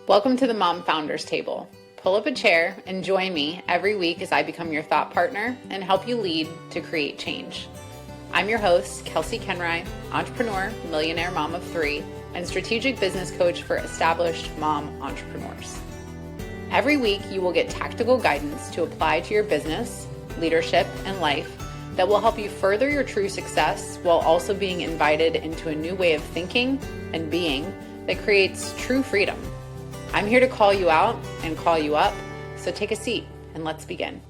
Welcome to the Mom Founders Table. Pull up a chair and join me every week as I become your thought partner and help you lead to create change. I'm your host, Kelsey Kenry, entrepreneur, millionaire mom of three, and strategic business coach for established mom entrepreneurs. Every week, you will get tactical guidance to apply to your business, leadership, and life that will help you further your true success while also being invited into a new way of thinking and being that creates true freedom. I'm here to call you out and call you up, so take a seat and let's begin.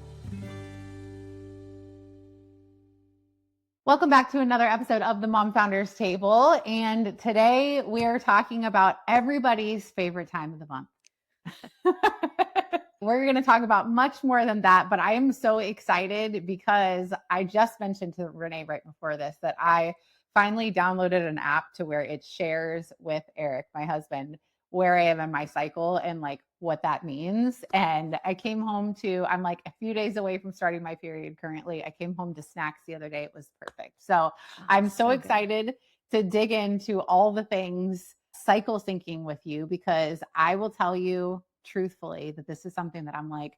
Welcome back to another episode of the Mom Founders Table. And today we are talking about everybody's favorite time of the month. We're going to talk about much more than that, but I am so excited because I just mentioned to Renae right before this that I finally downloaded an app to where it shares with Eric, my husband, where I am in my cycle and like what that means. And I came home I'm like a few days away from starting my period currently. I came home to snacks the other day. It was perfect. So I'm so excited to dig into all the things cycle syncing with you, because I will tell you truthfully that this is something that I'm like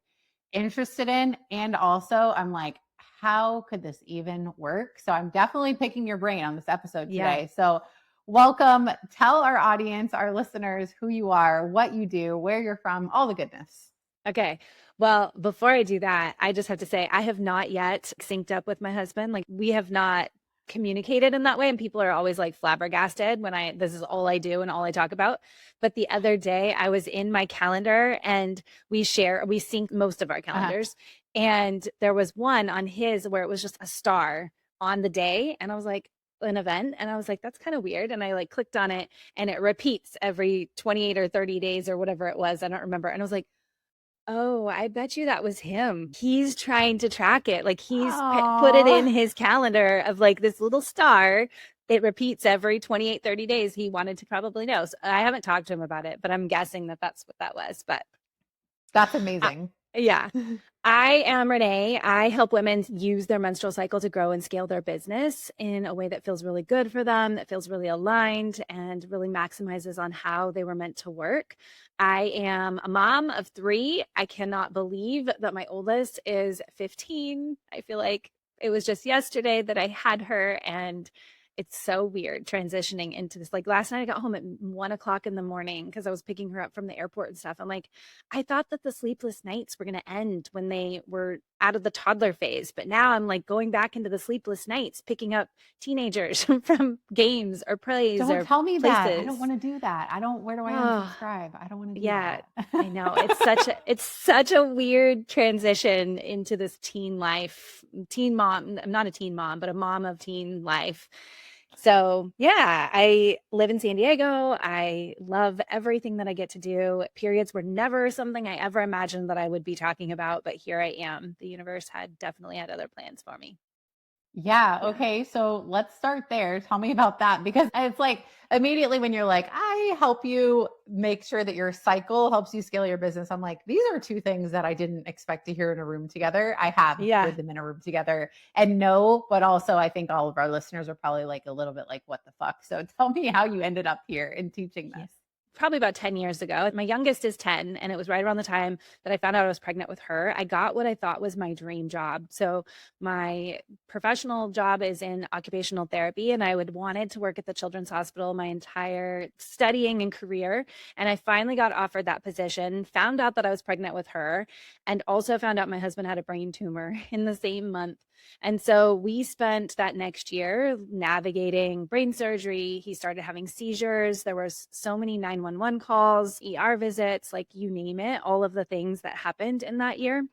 interested in. And also I'm like, how could this even work? So I'm definitely picking your brain on this episode today. So welcome. Tell our audience, our listeners, who you are, what you do, where you're from, all the goodness. Okay. Well, before I do that, I just have to say I have not yet synced up with my husband. Like, we have not communicated in that way. And people are always like flabbergasted when this is all I do and all I talk about. But the other day I was in my calendar and we sync most of our calendars. And there was one on his where it was just a star on the day. And I was like, an event. And I was like, that's kind of weird. And I like clicked on it and it repeats every 28 or 30 days or whatever it was. I don't remember. And I was like, oh, I bet you that was him. He's trying to track it. Like he's put it in his calendar of like this little star. It repeats every 28, 30 days. He wanted to probably know. So I haven't talked to him about it, but I'm guessing that that's what that was. But that's amazing. Yeah. I am Renae. I help women use their menstrual cycle to grow and scale their business in a way that feels really good for them, that feels really aligned and really maximizes on how they were meant to work. I am a mom of three. I cannot believe that my oldest is 15. I feel like it was just yesterday that I had her, and it's so weird transitioning into this. Like last night I got home at 1 o'clock in the morning because I was picking her up from the airport and stuff. I'm like, I thought that the sleepless nights were going to end when they were out of the toddler phase. But now I'm like going back into the sleepless nights, picking up teenagers from games or plays. Don't or tell me places. that. I don't want to do that. Where do I unsubscribe? I don't want to do that. I know. It's such a weird transition into this teen life, teen mom. I'm not a teen mom, but a mom of teen life. So yeah, I live in San Diego. I love everything that I get to do. Periods were never something I ever imagined that I would be talking about, but here I am. The universe definitely had other plans for me. Yeah. Okay. So let's start there. Tell me about that, because it's like immediately when you're like, I help you make sure that your cycle helps you scale your business. I'm like, these are two things that I didn't expect to hear in a room together. I have heard them in a room together and no, but also I think all of our listeners are probably like a little bit like, what the fuck? So tell me how you ended up here in teaching this. Probably about 10 years ago. My youngest is 10, and it was right around the time that I found out I was pregnant with her. I got what I thought was my dream job. So my professional job is in occupational therapy, and I wanted to work at the Children's Hospital my entire studying and career. And I finally got offered that position, found out that I was pregnant with her, and also found out my husband had a brain tumor in the same month. And so we spent that next year navigating brain surgery. He started having seizures. There was so many 911 calls, ER visits, like you name it, all of the things that happened in that year.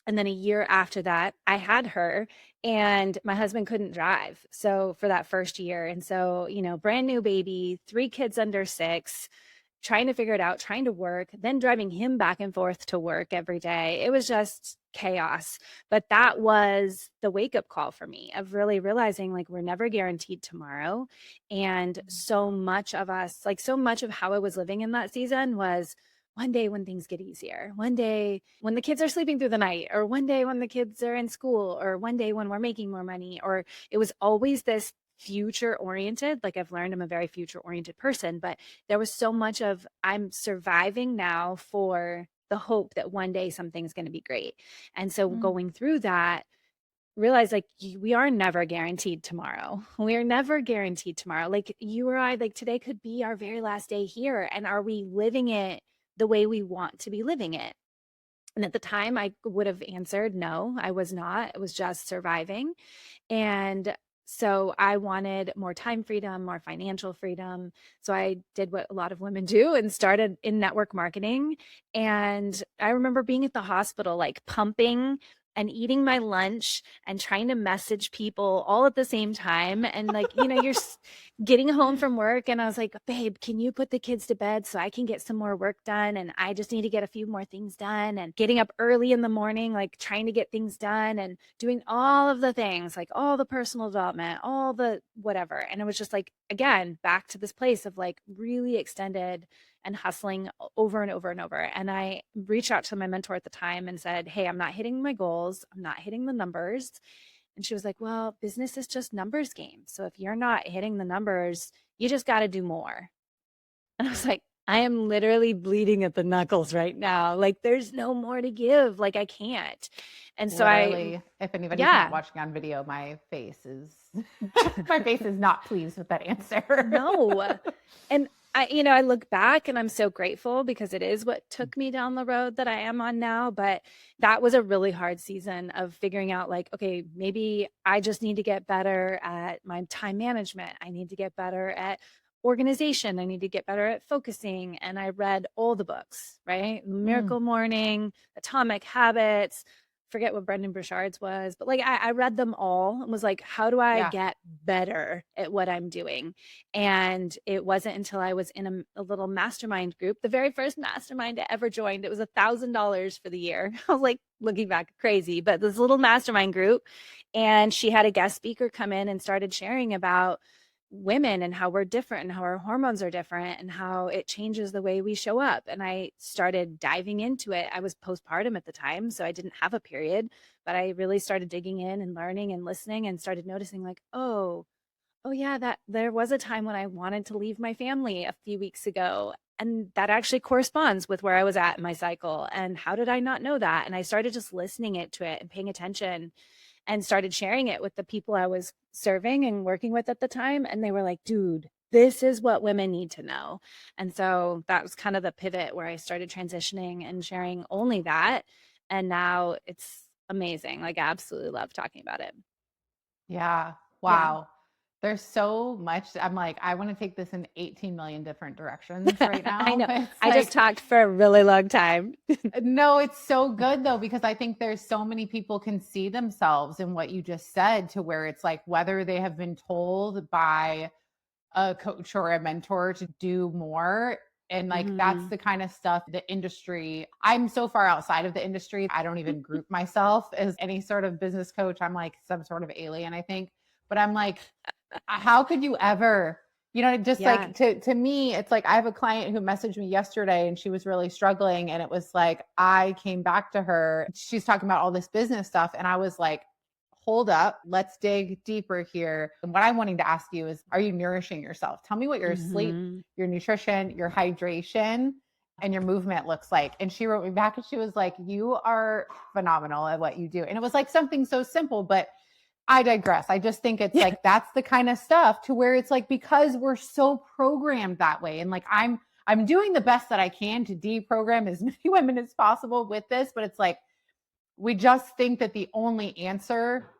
And then a year after that, I had her, and my husband couldn't drive. So for that first year. And so, brand new baby, 3 kids under 6, trying to figure it out, trying to work, then driving him back and forth to work every day. It was just chaos. But that was the wake-up call for me of really realizing like we're never guaranteed tomorrow. And so much of us, like so much of how I was living in that season was one day when things get easier, one day when the kids are sleeping through the night, or one day when the kids are in school, or one day when we're making more money. Or it was always this future oriented. Like I've learned I'm a very future oriented person, but there was so much of I'm surviving now for the hope that one day something's going to be great. And so Mm. going through that, realize like we are never guaranteed tomorrow. We are never guaranteed tomorrow. Like you or I, like today could be our very last day here. And are we living it the way we want to be living it? And at the time, I would have answered, no, I was not. It was just surviving. And so I wanted more time freedom, more financial freedom. So I did what a lot of women do and started in network marketing. And I remember being at the hospital, like pumping and eating my lunch and trying to message people all at the same time. And like, you're getting home from work and I was like, babe, can you put the kids to bed so I can get some more work done? And I just need to get a few more things done, and getting up early in the morning, like trying to get things done and doing all of the things, like all the personal development, all the whatever. And it was just like, again, back to this place of like really extended and hustling over and over and over. And I reached out to my mentor at the time and said, hey, I'm not hitting my goals. I'm not hitting the numbers. And she was like, well, business is just numbers game. So if you're not hitting the numbers, you just got to do more. And I was like, I am literally bleeding at the knuckles right now. Like there's no more to give. Like I can't. And so Literally, if anybody's not yeah, watching on video, my face is my face is not pleased with that answer. no. And I look back and I'm so grateful because it is what took me down the road that I am on now. But that was a really hard season of figuring out like, okay, maybe I just need to get better at my time management. I need to get better at organization. I need to get better at focusing. And I read all the books, right? Mm. Miracle Morning, Atomic Habits, forget what Brendan Burchard's was, but like I read them all and was like, how do I Yeah. get better at what I'm doing? And it wasn't until I was in a little mastermind group, the very first mastermind I ever joined. It was $1,000 for the year. I was like, looking back, crazy, but this little mastermind group. And she had a guest speaker come in and started sharing about women and how we're different and how our hormones are different and how it changes the way we show up. And I started diving into it. I was postpartum at the time, so I didn't have a period, but I really started digging in and learning and listening and started noticing like, oh yeah, that there was a time when I wanted to leave my family a few weeks ago. And that actually corresponds with where I was at in my cycle. And how did I not know that? And I started just listening to it and paying attention and started sharing it with the people I was serving and working with at the time. And they were like, dude, this is what women need to know. And so that was kind of the pivot where I started transitioning and sharing only that. And now it's amazing. Like, I absolutely love talking about it. Yeah. Yeah. Wow. There's so much. I'm like, I want to take this in 18 million different directions right I now. know. It's I just like, talked for a really long time. no, it's so good though, because I think there's so many people can see themselves in what you just said, to where it's like, whether they have been told by a coach or a mentor to do more. And like, that's Mhm. the kind of stuff the industry, I'm so far outside of the industry. I don't even group myself as any sort of business coach. I'm like some sort of alien, I think. But I'm like, how could you ever, just Yeah. like, to me, it's like, I have a client who messaged me yesterday and she was really struggling. And it was like, I came back to her. She's talking about all this business stuff. And I was like, hold up, let's dig deeper here. And what I'm wanting to ask you is, are you nourishing yourself? Tell me what your sleep, Mhm. your nutrition, your hydration, and your movement looks like. And she wrote me back and she was like, you are phenomenal at what you do. And it was like something so simple, but I digress. I just think it's Yeah. like, that's the kind of stuff to where it's like, because we're so programmed that way. And like, I'm doing the best that I can to deprogram as many women as possible with this, but it's like, we just think that the only answer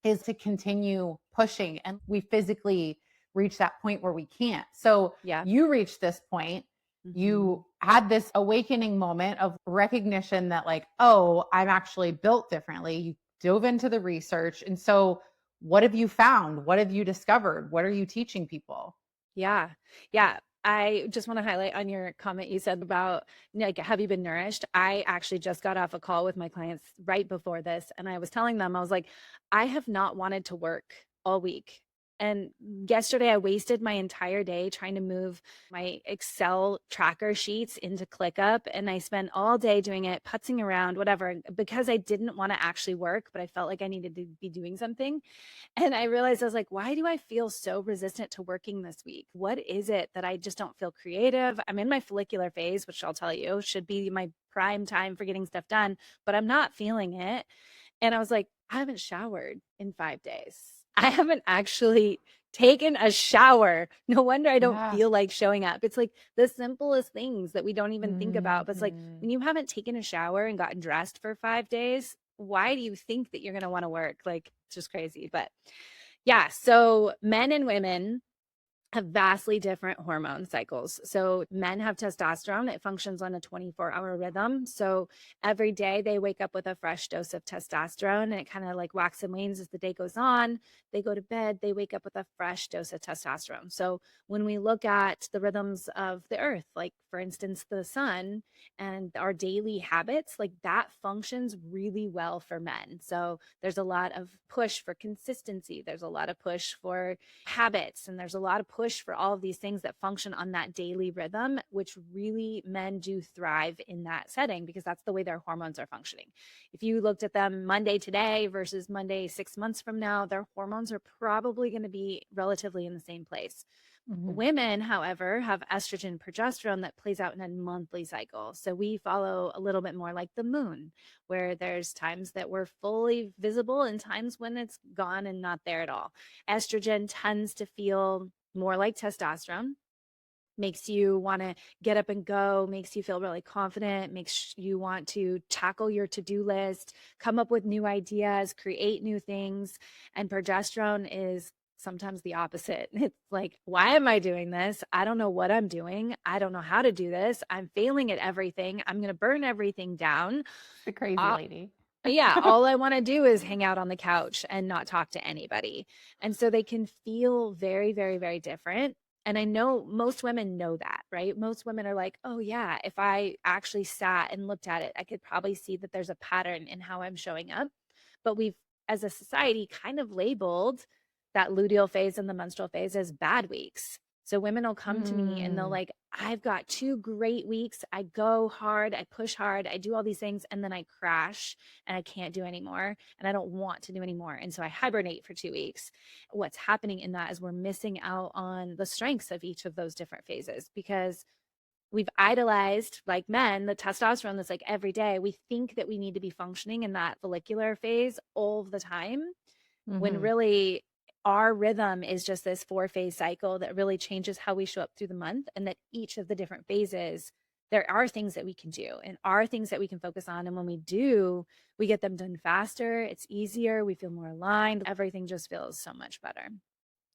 is to continue pushing, and we physically reach that point where we can't. So Yeah. you reached this point, Mhm. you had this awakening moment of recognition that like, oh, I'm actually built differently. You dove into the research. And so what have you found? What have you discovered? What are you teaching people? Yeah. Yeah. I just want to highlight on your comment you said about like, have you been nourished? I actually just got off a call with my clients right before this, and I was telling them, I was like, I have not wanted to work all week. And yesterday I wasted my entire day trying to move my Excel tracker sheets into ClickUp. And I spent all day doing it, putzing around, whatever, because I didn't want to actually work, but I felt like I needed to be doing something. And I realized I was like, why do I feel so resistant to working this week? What is it that I just don't feel creative? I'm in my follicular phase, which I'll tell you should be my prime time for getting stuff done, but I'm not feeling it. And I was like, I haven't showered in 5 days. I haven't actually taken a shower. No wonder I don't Yeah. feel like showing up. It's like the simplest things that we don't even think about. But it's like Mhm. when you haven't taken a shower and gotten dressed for 5 days, why do you think that you're going to want to work? Like, it's just crazy. But yeah, so men and women have vastly different hormone cycles. So men have testosterone. It functions on a 24-hour rhythm. So every day they wake up with a fresh dose of testosterone, and it kind of like wax and wanes as the day goes on. They go to bed, they wake up with a fresh dose of testosterone. So when we look at the rhythms of the earth, like for instance, the sun and our daily habits, like that functions really well for men. So there's a lot of push for consistency. There's a lot of push for habits, and there's a lot of push for all of these things that function on that daily rhythm, which really men do thrive in that setting because that's the way their hormones are functioning. If you looked at them Monday today versus Monday 6 months from now, their hormones are probably going to be relatively in the same place. Mhm. Women, however, have estrogen, progesterone that plays out in a monthly cycle. So we follow a little bit more like the moon, where there's times that we're fully visible and times when it's gone and not there at all. Estrogen tends to feel more like testosterone, makes you want to get up and go, makes you feel really confident, makes you want to tackle your to-do list, come up with new ideas, create new things. And progesterone is sometimes the opposite. It's like, why am I doing this? I don't know what I'm doing. I don't know how to do this. I'm failing at everything. I'm going to burn everything down. The crazy All, lady. yeah, all I want to do is hang out on the couch and not talk to anybody. And so they can feel very, very, very different. And I know most women know that, right? Most women are like, oh, yeah, if I actually sat and looked at it, I could probably see that there's a pattern in how I'm showing up. But we've, as a society, kind of labeled that luteal phase and the menstrual phase as bad weeks. So women will come to me and they'll Mm. like, I've got 2 great weeks. I go hard, I push hard, I do all these things, and then I crash and I can't do anymore and I don't want to do anymore. And so I hibernate for 2 weeks. What's happening in that is we're missing out on the strengths of each of those different phases because we've idolized, like men, the testosterone that's like every day. We think that we need to be functioning in that follicular phase all the time when Mhm. really our rhythm is just this 4 phase cycle that really changes how we show up through the month, and that each of the different phases there are things that we can do and are things that we can focus on, and when we do, we get them done faster, it's easier, we feel more aligned, everything just feels so much better.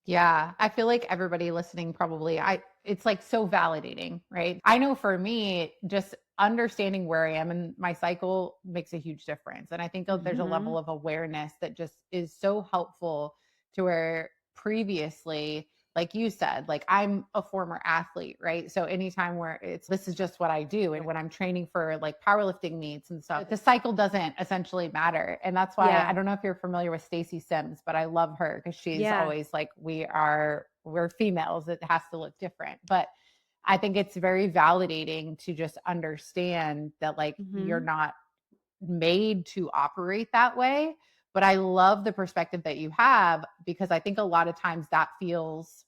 Yeah, I feel like everybody listening probably it's like so validating, right? I know for me, just understanding where I am in my cycle makes a huge difference. And I think there's a Mm-hmm. level of awareness that just is so helpful to where previously, like you said, like I'm a former athlete, right? So anytime where this is just what I do. And when I'm training for like powerlifting meets and stuff, the cycle doesn't essentially matter. And that's why I Yeah. don't know if you're familiar with Stacey Sims, but I love her because she's Yeah. always like, we're females. It has to look different. But I think it's very validating to just understand that like you're Mm-hmm. not made to operate that way. But I love the perspective that you have because I think a lot of times that feels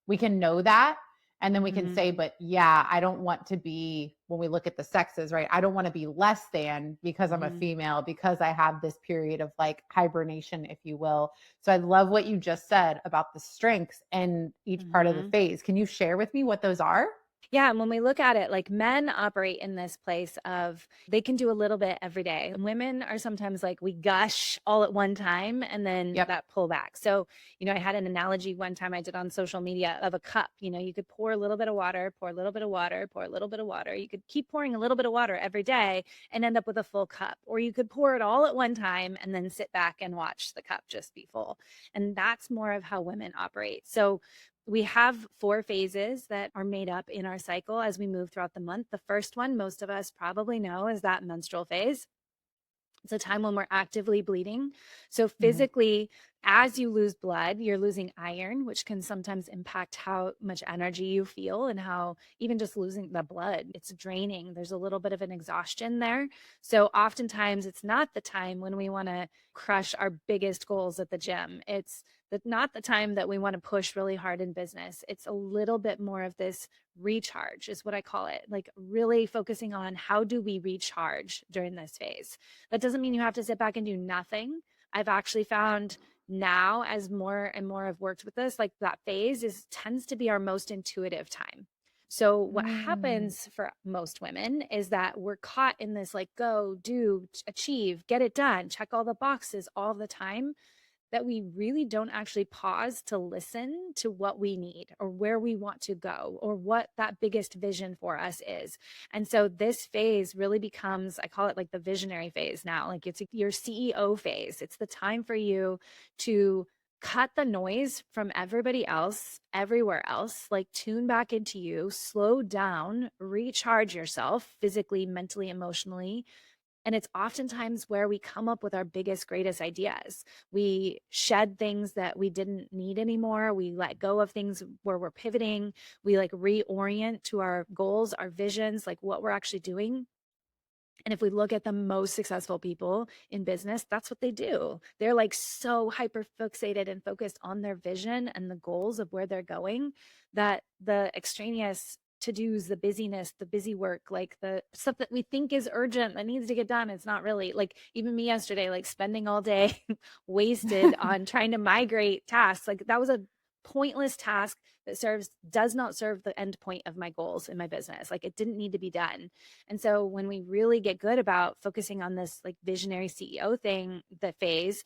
we can know that. And then we can Mm-hmm. say, but yeah, I don't want to be, when we look at the sexes, right? I don't want to be less than because I'm a Mm-hmm. female, because I have this period of like hibernation, if you will. So I love what you just said about the strengths in each part of the Mm-hmm. phase. Can you share with me what those are? Yeah, and when we look at it, like men operate in this place of they can do a little bit every day. And women are sometimes like we gush all at one time and then Yep. that pull back. So, I had an analogy one time I did on social media of a cup. You could pour a little bit of water, pour a little bit of water, pour a little bit of water. You could keep pouring a little bit of water every day and end up with a full cup. Or you could pour it all at one time and then sit back and watch the cup just be full. And that's more of how women operate. So we have 4 phases that are made up in our cycle as we move throughout the month. The first one, most of us probably know, is that menstrual phase. It's a time when we're actively bleeding. So Mhm. physically, as you lose blood, you're losing iron, which can sometimes impact how much energy you feel and how even just losing the blood, it's draining. There's a little bit of an exhaustion there. So oftentimes it's not the time when we want to crush our biggest goals at the gym. It's not the time that we want to push really hard in business. It's a little bit more of this recharge is what I call it. Like really focusing on how do we recharge during this phase. That doesn't mean you have to sit back and do nothing. I've actually found now, as more and more I've worked with this, like that phase is tends to be our most intuitive time. So what Mm. happens for most women is that we're caught in this like go, do, achieve, get it done, check all the boxes all the time, that we really don't actually pause to listen to what we need or where we want to go or what that biggest vision for us is. And so this phase really becomes, I call it like the visionary phase now, like it's your CEO phase. It's the time for you to cut the noise from everybody else, everywhere else, like tune back into you, slow down, recharge yourself physically, mentally, emotionally, and it's oftentimes where we come up with our biggest, greatest ideas. We shed things that we didn't need anymore. We let go of things where we're pivoting. We like reorient to our goals, our visions, like what we're actually doing. And if we look at the most successful people in business, that's what they do. They're like so hyper fixated and focused on their vision and the goals of where they're going that the extraneous to dos, the busyness, the busy work, like the stuff that we think is urgent that needs to get done, it's not really. Like even me yesterday, like spending all day wasted on trying to migrate tasks. Like that was a pointless task that does not serve the end point of my goals in my business. Like it didn't need to be done. And so when we really get good about focusing on this like visionary CEO thing, the phase,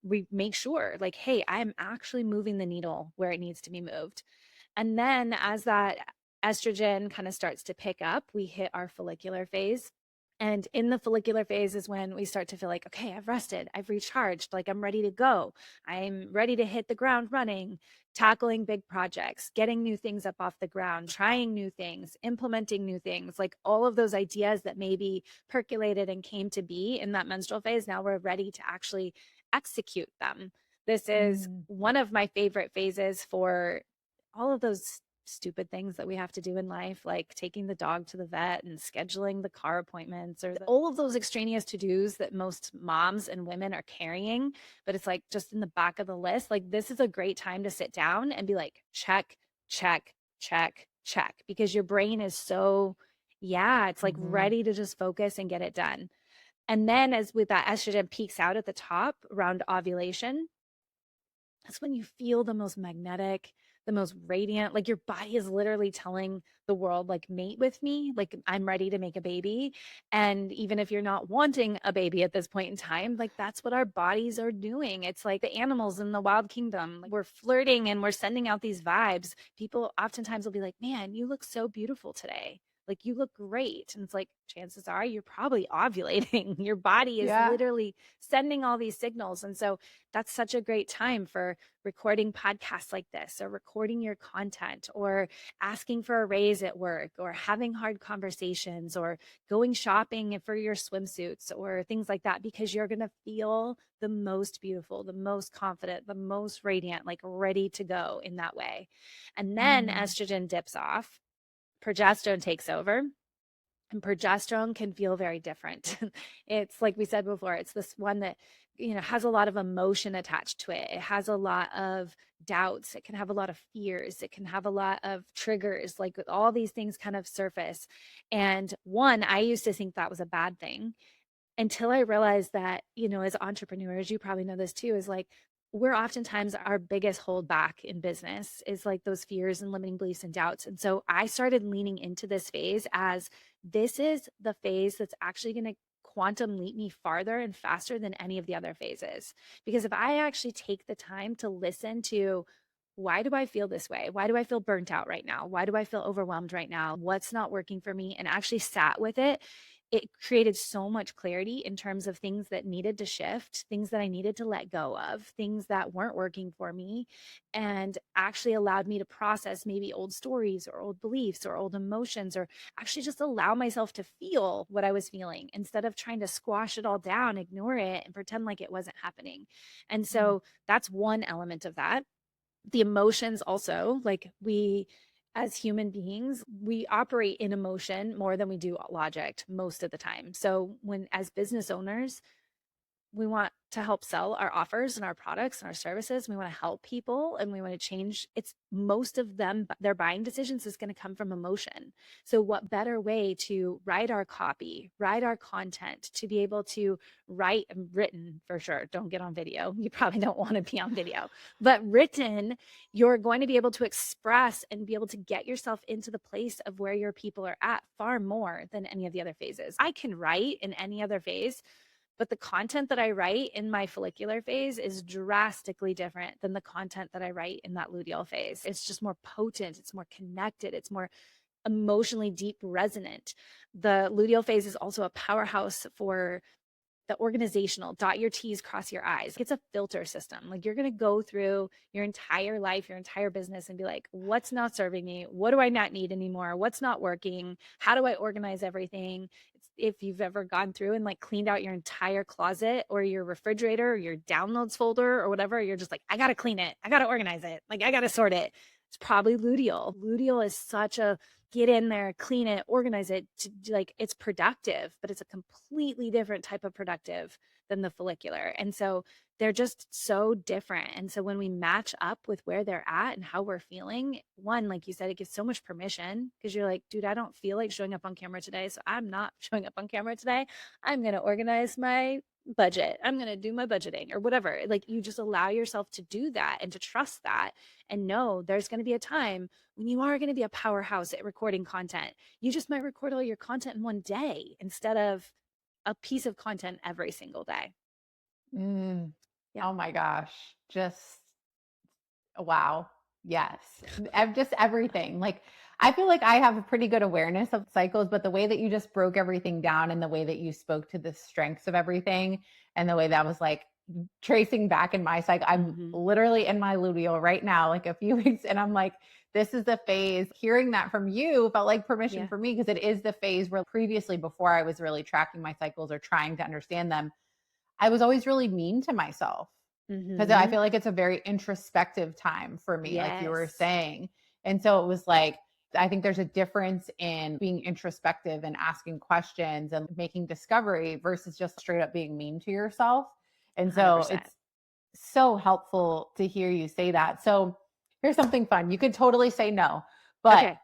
we make sure like, hey, I'm actually moving the needle where it needs to be moved. And then as that estrogen kind of starts to pick up, we hit our follicular phase. And in the follicular phase is when we start to feel like, okay, I've rested, I've recharged, like I'm ready to go. I'm ready to hit the ground running, tackling big projects, getting new things up off the ground, trying new things, implementing new things, like all of those ideas that maybe percolated and came to be in that menstrual phase. Now we're ready to actually execute them. This is Mm. one of my favorite phases for all of those stupid things that we have to do in life, like taking the dog to the vet and scheduling the car appointments or all of those extraneous to dos that most moms and women are carrying. But it's like just in the back of the list. Like, this is a great time to sit down and be like, check, check, check, check, because your brain is so, yeah, it's like Mhm. ready to just focus and get it done. And then, as with that estrogen peaks out at the top around ovulation, that's when you feel the most magnetic, the most radiant. Like your body is literally telling the world, like, mate with me, like, I'm ready to make a baby. And even if you're not wanting a baby at this point in time, like, that's what our bodies are doing. It's like the animals in the wild kingdom. Like, we're flirting and we're sending out these vibes. People oftentimes will be like, man, you look so beautiful today. Like, you look great. And it's like, chances are you're probably ovulating. Your body is Yeah. literally sending all these signals. And so that's such a great time for recording podcasts like this, or recording your content, or asking for a raise at work, or having hard conversations, or going shopping for your swimsuits or things like that, because you're going to feel the most beautiful, the most confident, the most radiant, like ready to go in that way. And then Mm. estrogen dips off, progesterone takes over, and progesterone can feel very different. It's like we said before, it's this one that, has a lot of emotion attached to it. It has a lot of doubts. It can have a lot of fears. It can have a lot of triggers, like all these things kind of surface. And one, I used to think that was a bad thing until I realized that, as entrepreneurs, you probably know this too, is like we're oftentimes our biggest holdback in business is like those fears and limiting beliefs and doubts. And so I started leaning into this phase as this is the phase that's actually going to quantum leap me farther and faster than any of the other phases. Because if I actually take the time to listen to, why do I feel this way? Why do I feel burnt out right now? Why do I feel overwhelmed right now? What's not working for me? And actually sat with it, it created so much clarity in terms of things that needed to shift, things that I needed to let go of, things that weren't working for me, and actually allowed me to process maybe old stories or old beliefs or old emotions, or actually just allow myself to feel what I was feeling instead of trying to squash it all down, ignore it, and pretend like it wasn't happening. And Mm. so that's one element of that. The emotions also, like we, as human beings, we operate in emotion more than we do logic most of the time. So when, as business owners, we want to help sell our offers and our products and our services. We want to help people and we want to change. It's most of them, their buying decisions is going to come from emotion. So, what better way to write our copy, write our content, to be able to write written for sure? Don't get on video. You probably don't want to be on video, but written, you're going to be able to express and be able to get yourself into the place of where your people are at far more than any of the other phases. I can write in any other phase, but the content that I write in my follicular phase is drastically different than the content that I write in that luteal phase. It's just more potent, it's more connected, it's more emotionally deep resonant. The luteal phase is also a powerhouse for the organizational, dot your T's, cross your I's. It's a filter system. Like you're going to go through your entire life, your entire business, and be like, what's not serving me? What do I not need anymore? What's not working? How do I organize everything? If you've ever gone through and like cleaned out your entire closet or your refrigerator or your downloads folder or whatever, you're just like, I got to clean it. I got to organize it. Like I got to sort it. It's probably luteal. Luteal is such a get in there, clean it, organize it, to like, it's productive, but it's a completely different type of productive than the follicular. And so they're just so different. And so when we match up with where they're at and how we're feeling, one, like you said, it gives so much permission because you're like, dude, I don't feel like showing up on camera today. So I'm not showing up on camera today. I'm going to organize my budget. I'm going to do my budgeting or whatever. Like you just allow yourself to do that and to trust that and know there's going to be a time when you are going to be a powerhouse at recording content. You just might record all your content in one day instead of a piece of content every single day. Mm. Yeah. Oh my gosh. Just wow. Yes. Just everything. Like, I feel like I have a pretty good awareness of cycles, but the way that you just broke everything down and the way that you spoke to the strengths of everything and the way that was like tracing back in my cycle, I'm literally in my luteal right now, like a few weeks, and I'm like, this is the phase. Hearing that from you felt like permission for me because it is the phase where previously, before I was really tracking my cycles or trying to understand them, I was always really mean to myself because I feel like it's a very introspective time for me, like you were Yes. saying. And so it was like, I think there's a difference in being introspective and asking questions and making discovery versus just straight up being mean to yourself. And so 100%. it's so helpful to hear you say that. So here's something fun. You could totally say no, but Okay.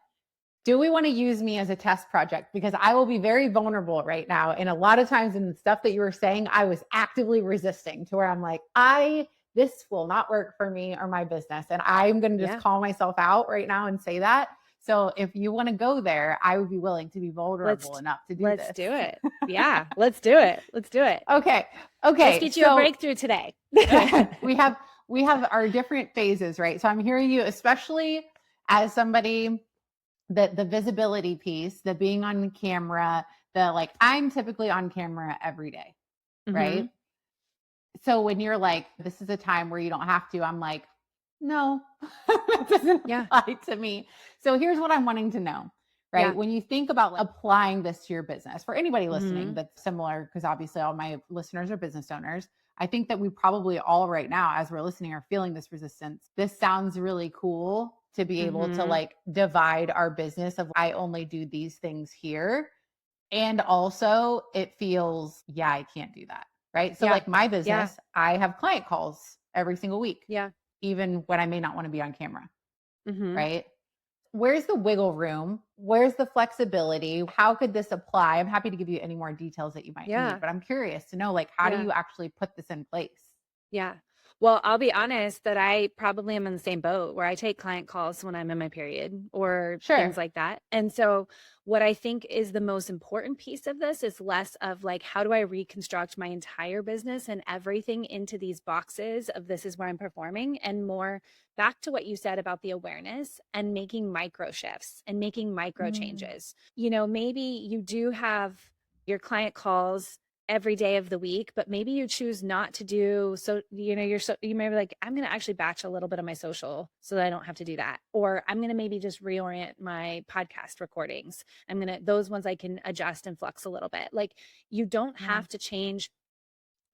do we want to use me as a test project? Because I will be very vulnerable right now. And a lot of times in the stuff that you were saying, I was actively resisting to where I'm like, this will not work for me or my business. And I'm going to just call myself out right now and say that. So if you want to go there, I would be willing to be vulnerable enough to do this. Let's do it. Yeah. Let's do it. Let's do it. Okay. Let's get you a breakthrough today. we have our different phases, right? So I'm hearing you, especially as somebody that the visibility piece, the being on camera, the like, I'm typically on camera every day, right? So when you're like, this is a time where you don't have to, I'm like, no, that doesn't apply to me. So here's what I'm wanting to know, right? Yeah. When you think about like, applying this to your business, for anybody listening that's similar, because obviously all my listeners are business owners, I think that we probably all right now, as we're listening, are feeling this resistance. This sounds really cool to be able to like divide our business of I only do these things here. And also it feels, I can't do that. Right. So like my business, I have client calls every single week. Yeah. Even when I may not want to be on camera. Right. Where's the wiggle room? Where's the flexibility? How could this apply? I'm happy to give you any more details that you might need, but I'm curious to know, like, how do you actually put this in place? Yeah. Well, I'll be honest that I probably am in the same boat where I take client calls when I'm in my period or things like that. And so what I think is the most important piece of this is less of like, how do I reconstruct my entire business and everything into these boxes of this is where I'm performing, and more back to what you said about the awareness and making micro shifts and making micro changes. You know, maybe you do have your client calls every day of the week, but maybe you choose not to do so, you may be like, I'm going to actually batch a little bit of my social so that I don't have to do that. Or I'm going to maybe just reorient my podcast recordings. Those ones I can adjust and flux a little bit. Like, you don't Yeah. have to change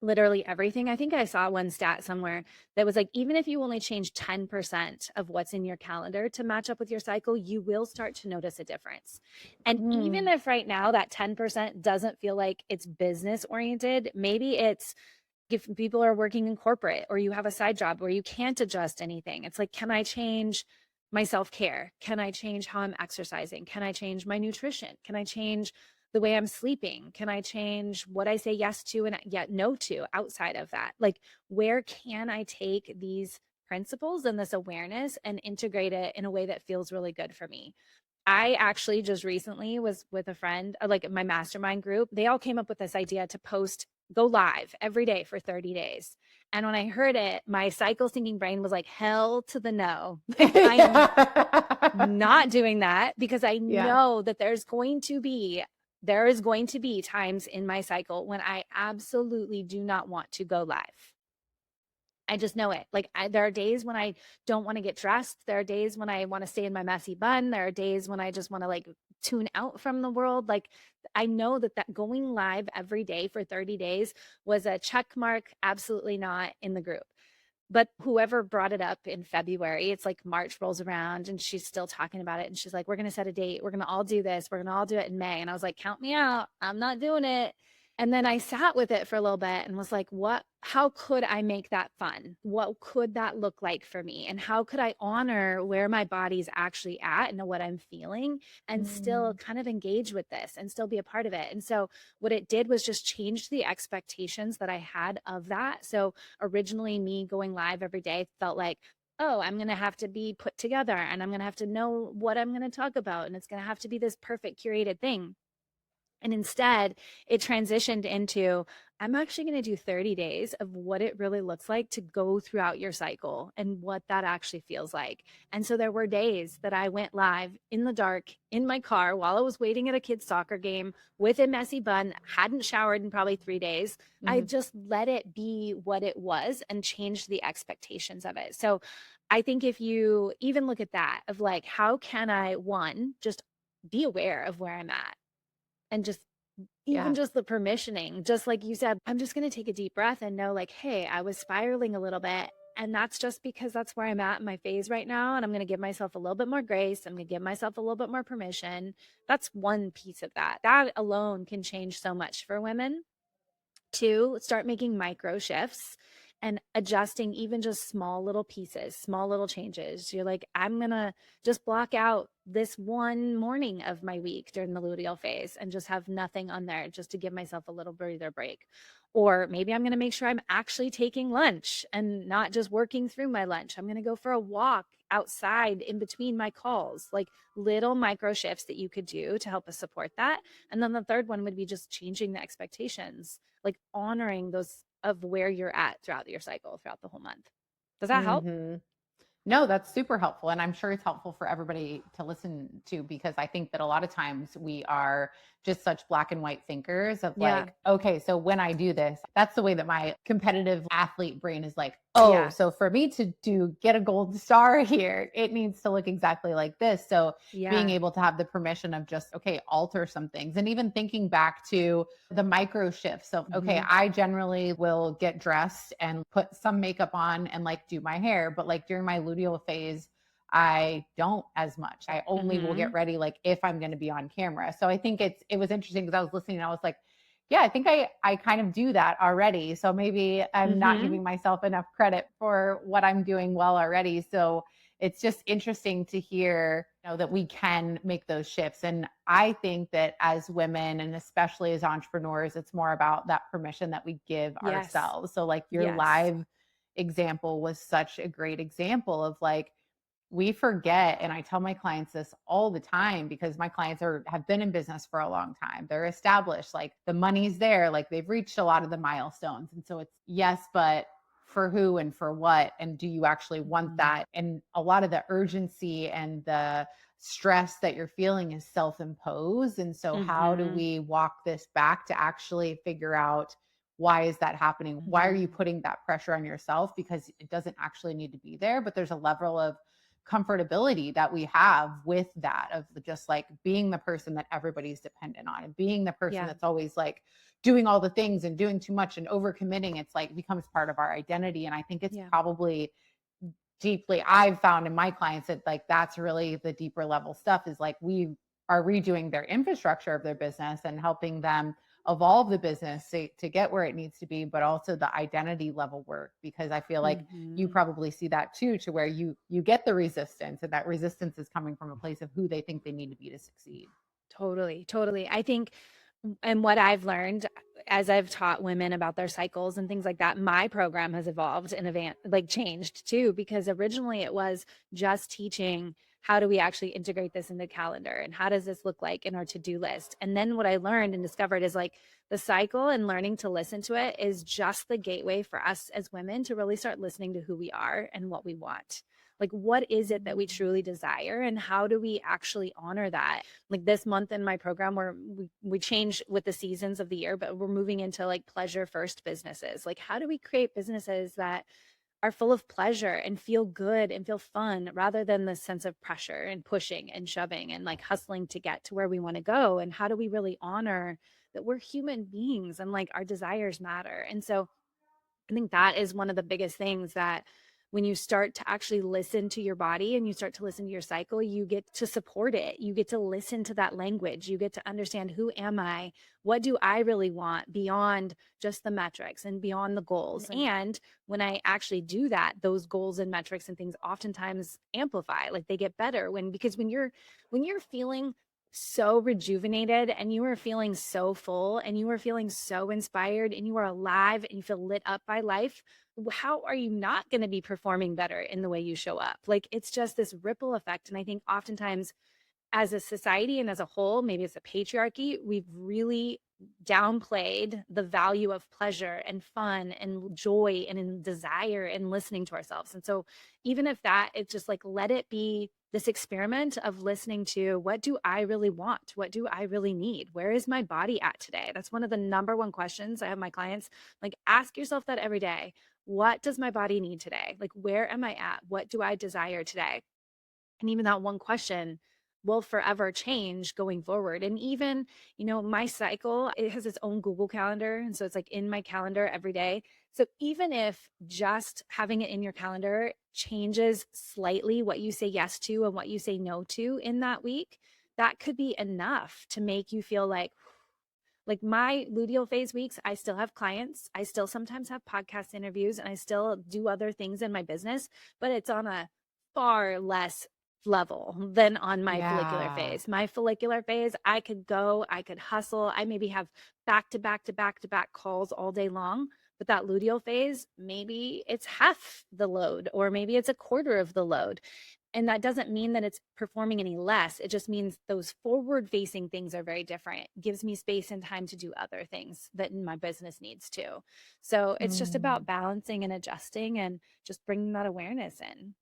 literally everything. I think I saw one stat somewhere that was like, even if you only change 10% of what's in your calendar to match up with your cycle, you will start to notice a difference. And even Mm. if right now that 10% doesn't feel like it's business oriented, maybe it's if people are working in corporate or you have a side job where you can't adjust anything. It's like, can I change my self-care? Can I change how I'm exercising? Can I change my nutrition? Can I change the way I'm sleeping? Can I change what I say yes to and yet no to outside of that? Like, where can I take these principles and this awareness and integrate it in a way that feels really good for me? I actually just recently was with a friend, like my mastermind group. They all came up with this idea to go live every day for 30 days. And when I heard it, my cycle syncing brain was like, hell to the no. Like, I am not doing that, because I Yeah. know that there is going to be times in my cycle when I absolutely do not want to go live. I just know it. Like, there are days when I don't want to get dressed. There are days when I want to stay in my messy bun. There are days when I just want to like tune out from the world. Like, I know that going live every day for 30 days was a check mark. Absolutely not in the group. But whoever brought it up in February, it's like March rolls around and she's still talking about it. And she's like, we're going to set a date. We're going to all do this. We're going to all do it in May. And I was like, count me out. I'm not doing it. And then I sat with it for a little bit and was like, how could I make that fun? What could that look like for me? And how could I honor where my body's actually at and what I'm feeling and still Mm. kind of engage with this and still be a part of it? And so what it did was just change the expectations that I had of that. So originally, me going live every day felt like, oh, I'm going to have to be put together and I'm going to have to know what I'm going to talk about. And it's going to have to be this perfect curated thing. And instead, it transitioned into, I'm actually going to do 30 days of what it really looks like to go throughout your cycle and what that actually feels like. And so there were days that I went live in the dark in my car while I was waiting at a kid's soccer game with a messy bun, hadn't showered in probably 3 days. I Mhm. just let it be what it was and changed the expectations of it. So I think if you even look at that, of like, how can I, one, just be aware of where I'm at? And just even Yeah. just the permissioning, just like you said, I'm just going to take a deep breath and know, like, hey, I was spiraling a little bit. And that's just because that's where I'm at in my phase right now. And I'm going to give myself a little bit more grace. I'm going to give myself a little bit more permission. That's one piece of that. That alone can change so much for women. Two, start making micro shifts and adjusting even just small little pieces, small little changes. You're like, I'm going to just block out this one morning of my week during the luteal phase and just have nothing on there just to give myself a little breather break. Or maybe I'm going to make sure I'm actually taking lunch and not just working through my lunch. I'm going to go for a walk outside in between my calls, like little micro shifts that you could do to help us support that. And then the third one would be just changing the expectations, like honoring those of where you're at throughout your cycle, throughout the whole month. Does that help? Mhm. No, that's super helpful. And I'm sure it's helpful for everybody to listen to, because I think that a lot of times we are just such black and white thinkers of Yeah. like, okay, so when I do this, that's the way that my competitive athlete brain is like, oh, Yeah. so for me to get a gold star here, it needs to look exactly like this. So being Yeah. able to have the permission of just, okay, alter some things. And even thinking back to the micro shifts of, okay, Mm-hmm. I generally will get dressed and put some makeup on and like do my hair. But like during my luteal phase, I don't as much. I only will Mm-hmm. get ready like if I'm going to be on camera. So I think it was interesting because I was listening and I was like, yeah, I think I kind of do that already. So maybe I'm not Mm-hmm. giving myself enough credit for what I'm doing well already. So it's just interesting to hear, that we can make those shifts. And I think that as women and especially as entrepreneurs, it's more about that permission that we give Yes. ourselves. So like your Yes. live example was such a great example of like, we forget, and I tell my clients this all the time because my clients have been in business for a long time. They're established, like the money's there, like they've reached a lot of the milestones. And so it's yes, but for who and for what, and do you actually want that? And a lot of the urgency and the stress that you're feeling is self-imposed. And so how do we walk this back to actually figure out, why is that happening? Why are you putting that pressure on yourself? Because it doesn't actually need to be there, but there's a level of comfortability that we have with that, of just like being the person that everybody's dependent on, and being the person that's always like doing all the things and doing too much and overcommitting. It's like becomes part of our identity. And I think it's probably deeply, I've found in my clients that like that's really the deeper level stuff, is like we are redoing their infrastructure of their business and helping them evolve the business to get where it needs to be, but also the identity level work. Because I feel like you probably see that too, to where you get the resistance, and that resistance is coming from a place of who they think they need to be to succeed. Totally, totally. I think, and what I've learned as I've taught women about their cycles and things like that, my program has evolved and like changed too, because originally it was just teaching how do we actually integrate this into calendar and how does this look like in our to-do list. And then what I learned and discovered is like the cycle and learning to listen to it is just the gateway for us as women to really start listening to who we are and what we want. Like, what is it that we truly desire, and how do we actually honor that? Like this month in my program, where we change with the seasons of the year, but we're moving into like pleasure first businesses. Like, how do we create businesses that are full of pleasure and feel good and feel fun, rather than the sense of pressure and pushing and shoving and like hustling to get to where we want to go? And how do we really honor that we're human beings and like our desires matter? And so I think that is one of the biggest things, that when you start to actually listen to your body and you start to listen to your cycle, you get to support it. You get to listen to that language. You get to understand, who am I? What do I really want beyond just the metrics and beyond the goals? And when I actually do that, those goals and metrics and things oftentimes amplify, like they get better because when you're feeling so rejuvenated and you are feeling so full and you are feeling so inspired and you are alive and you feel lit up by life, how are you not going to be performing better in the way you show up? Like, it's just this ripple effect. And I think oftentimes as a society and as a whole, maybe it's a patriarchy, we've really downplayed the value of pleasure and fun and joy and in desire and listening to ourselves. And so even if that, it's just like, let it be this experiment of listening to, what do I really want? What do I really need? Where is my body at today? That's one of the number one questions I have my clients. Like, ask yourself that every day. What does my body need today? Like, where am I at? What do I desire today? And even that one question will forever change going forward. And even, my cycle, it has its own Google Calendar. And so it's like in my calendar every day. So even if just having it in your calendar changes slightly what you say yes to and what you say no to in that week, that could be enough to make you feel like my luteal phase weeks, I still have clients. I still sometimes have podcast interviews and I still do other things in my business, but it's on a far less level than on my follicular phase. My follicular phase, I could hustle. I maybe have back to back to back to back calls all day long. But that luteal phase, maybe it's half the load, or maybe it's a quarter of the load. And that doesn't mean that it's performing any less. It just means those forward facing things are very different. It gives me space and time to do other things that my business needs to. So it's just about balancing and adjusting and just bringing that awareness in.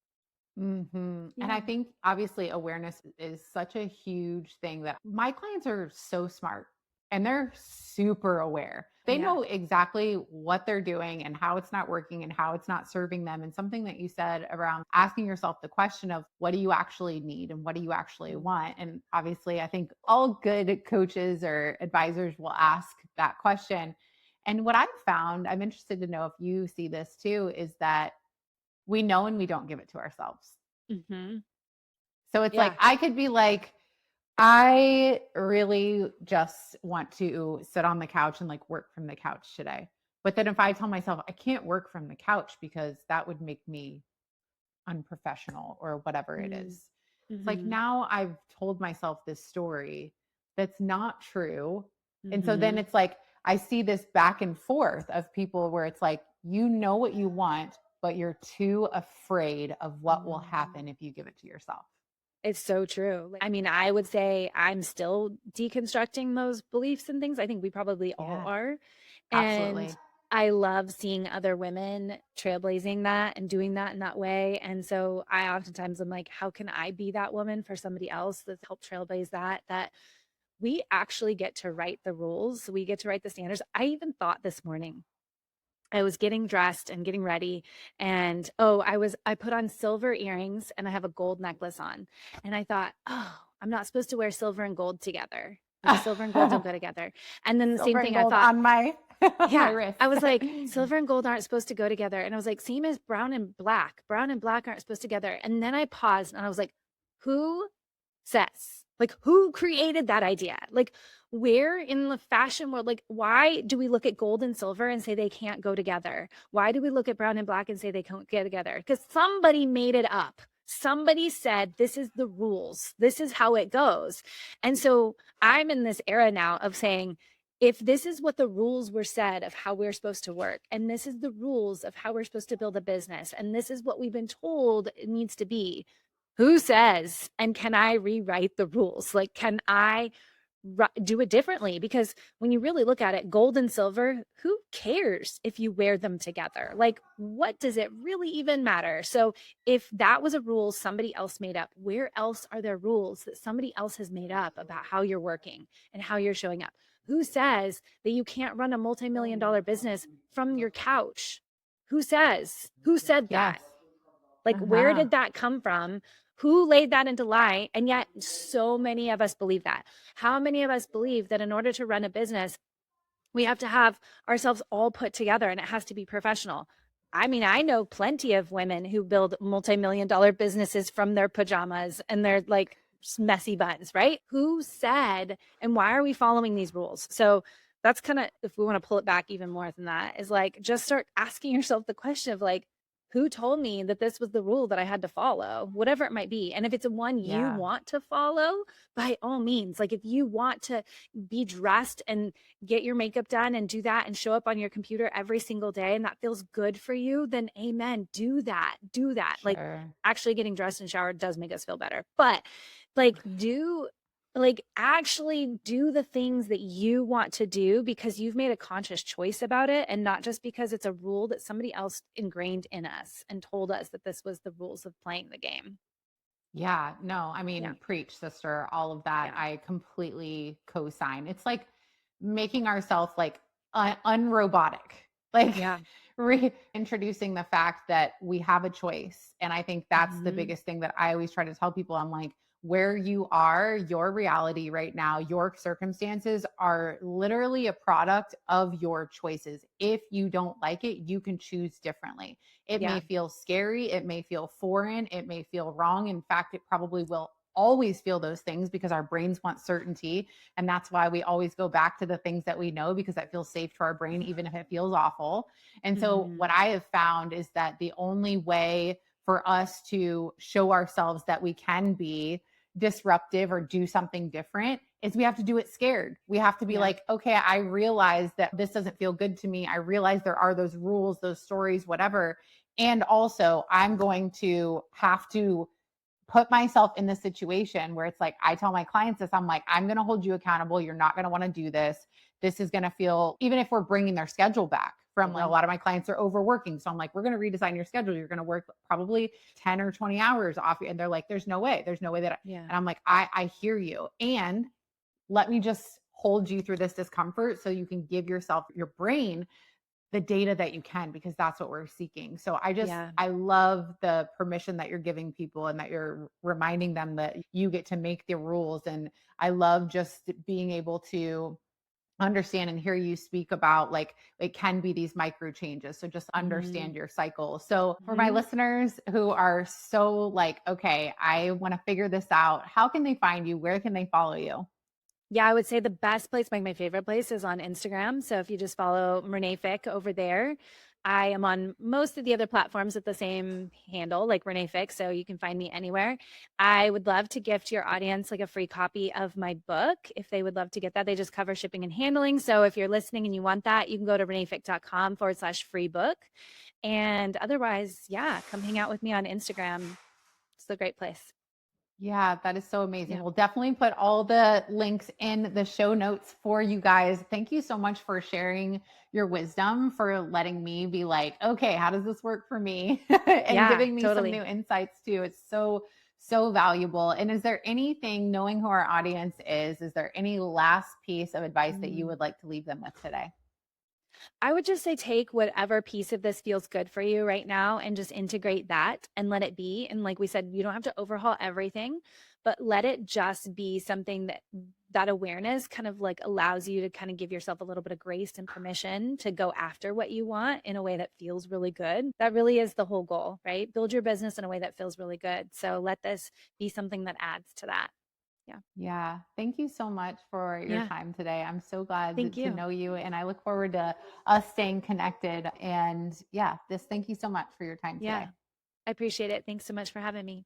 And I think obviously awareness is such a huge thing, that my clients are so smart and they're super aware. They know exactly what they're doing and how it's not working and how it's not serving them. And something that you said around asking yourself the question of, what do you actually need and what do you actually want? And obviously, I think all good coaches or advisors will ask that question. And what I've found, I'm interested to know if you see this too, is that we know and we don't give it to ourselves. So it's like, I could be like, I really just want to sit on the couch and like work from the couch today. But then if I tell myself I can't work from the couch because that would make me unprofessional or whatever it is, it's like, now I've told myself this story that's not true. And so then it's like, I see this back and forth of people where it's like, you know what you want, but you're too afraid of what will happen if you give it to yourself. It's so true. I mean, I would say I'm still deconstructing those beliefs and things. I think we probably all are. And Absolutely. I love seeing other women trailblazing that and doing that in that way. And so I oftentimes am like, how can I be that woman for somebody else that's helped trailblaze that we actually get to write the rules. We get to write the standards. I even thought this morning, I was getting dressed and getting ready, and I put on silver earrings and I have a gold necklace on. And I thought, oh, I'm not supposed to wear silver and gold together. Like silver and gold don't go together. And then the Silver same and thing I gold thought, on my my yeah, wrist. I was like, silver and gold aren't supposed to go together. And I was like, same as brown and black. Brown and black aren't supposed to together. And then I paused and I was like, who says? Like, who created that idea? Like, where in the fashion world, like, why do we look at gold and silver and say they can't go together? Why do we look at brown and black and say they can't get together? Because somebody made it up. Somebody said, this is the rules. This is how it goes. And so I'm in this era now of saying, if this is what the rules were said of how we're supposed to work, and this is the rules of how we're supposed to build a business, and this is what we've been told it needs to be, who says, and can I rewrite the rules? Like, can I do it differently? Because when you really look at it, gold and silver, who cares if you wear them together? Like, what does it really even matter? So if that was a rule somebody else made up, where else are there rules that somebody else has made up about how you're working and how you're showing up? Who says that you can't run a multi-million-dollar business from your couch? Who says? Who said Yes. that? Like, where did that come from? Who laid that into light? And yet, so many of us believe that. How many of us believe that in order to run a business, we have to have ourselves all put together and it has to be professional? I mean, I know plenty of women who build multi-million-dollar businesses from their pajamas and their like messy buns, right? Who said, and why are we following these rules? So that's kind of, if we want to pull it back even more than that, is like, just start asking yourself the question of like, who told me that this was the rule that I had to follow, whatever it might be. And if it's a one you Yeah. want to follow, by all means, like if you want to be dressed and get your makeup done and do that and show up on your computer every single day and that feels good for you, then amen, do that. Do that. Sure. Like, actually getting dressed and showered does make us feel better. But like, actually do the things that you want to do because you've made a conscious choice about it, and not just because it's a rule that somebody else ingrained in us and told us that this was the rules of playing the game. Yeah, no, I Yeah. mean, preach, sister, all of that. Yeah. I completely co-sign. It's like making ourselves like unrobotic, like Yeah. reintroducing the fact that we have a choice. And I think that's the Mhm. biggest thing that I always try to tell people. I'm like, where you are, your reality right now, your circumstances are literally a product of your choices. If you don't like it, you can choose differently. It may Yeah. feel scary. It may feel foreign. It may feel wrong. In fact, it probably will always feel those things because our brains want certainty. And that's why we always go back to the things that we know because that feels safe to our brain, even if it feels awful. And so, what Mhm. I have found is that the only way for us to show ourselves that we can be disruptive or do something different is we have to do it scared. We have to be Yeah. like, okay, I realize that this doesn't feel good to me. I realize there are those rules, those stories, whatever. And also, I'm going to have to put myself in this situation where it's like, I tell my clients this, I'm like, I'm going to hold you accountable. You're not going to want to do this. This is going to feel, even if we're bringing their schedule back from a lot of my clients are overworking. So I'm like, we're going to redesign your schedule. You're going to work probably 10 or 20 hours off. And they're like, there's no way. There's no way that, Yeah. and I'm like, I hear you. And let me just hold you through this discomfort so you can give yourself, your brain, the data that you can, because that's what we're seeking. So Yeah. I love the permission that you're giving people and that you're reminding them that you get to make the rules. And I love just being able to understand and hear you speak about like it can be these micro changes. So just Mhm. understand your cycle. So for my Mhm. listeners who are so like, okay, I want to figure this out, how can they find you? Where can they follow you? Yeah, I would say the best place, like my favorite place, is on Instagram. So if you just follow Renae Fieck over there, I am on most of the other platforms with the same handle, like Renae Fieck. So you can find me anywhere. I would love to gift your audience like a free copy of my book if they would love to get that. They just cover shipping and handling. So if you're listening and you want that, you can go to reneefieck.com/free book. And otherwise, yeah, come hang out with me on Instagram. It's a great place. Yeah, that is so amazing. Yeah. We'll definitely put all the links in the show notes for you guys. Thank you so much for sharing your wisdom, for letting me be like, okay, how does this work for me? And Yeah, giving me some totally. new insights too. It's so, so valuable. And is there anything, knowing who our audience is there any last piece of advice that you Mm. would like to leave them with today? I would just say take whatever piece of this feels good for you right now and just integrate that and let it be. And like we said, you don't have to overhaul everything, but let it just be something that awareness kind of like allows you to kind of give yourself a little bit of grace and permission to go after what you want in a way that feels really good. That really is the whole goal, right? Build your business in a way that feels really good. So let this be something that adds to that. Yeah. Yeah. Thank you so much for your Yeah. time today. I'm so glad Thank to you. know you, and I look forward to us staying connected. And yeah, thank you so much for your time today. Yeah. I appreciate it. Thanks so much for having me.